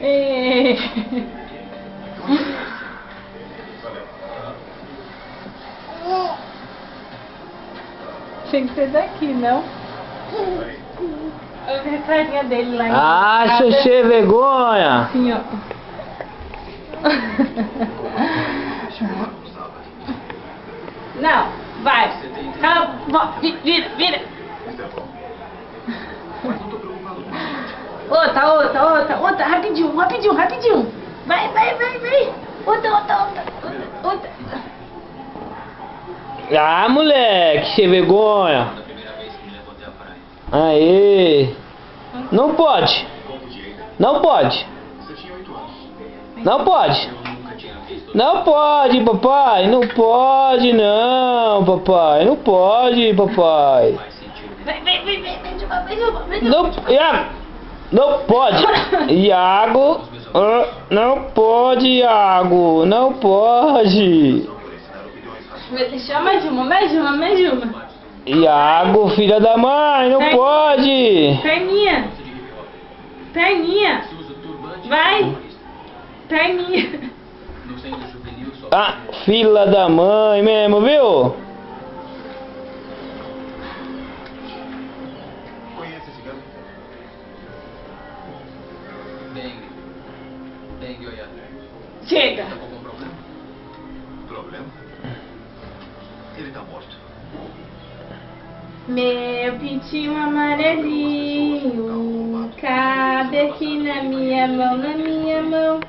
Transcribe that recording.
E... Tinha que ser daqui, não? Eu vi a carinha dele lá em Ah, Xexê, vergonha! assim, ó. Não, vai. Calma, vira. Outra, rapidinho. Vai. Outra. Ah, moleque, sem vergonha! Aê! Não pode! Não pode, papai! Não pode, não, papai! Não pode, papai! Vai Não, Iago! Não pode! Iago! Não pode, Iago! Não pode! Vai deixar mais uma. Iago, filha da mãe, não pode! Perninha. Vai. Perninha. Ah, filha da mãe mesmo, viu? Conhece esse garoto? Dengue, olha. Chega. Tá com algum problema? Problema? Ele tá morto. Meu pintinho amarelinho, cabe aqui na minha mão.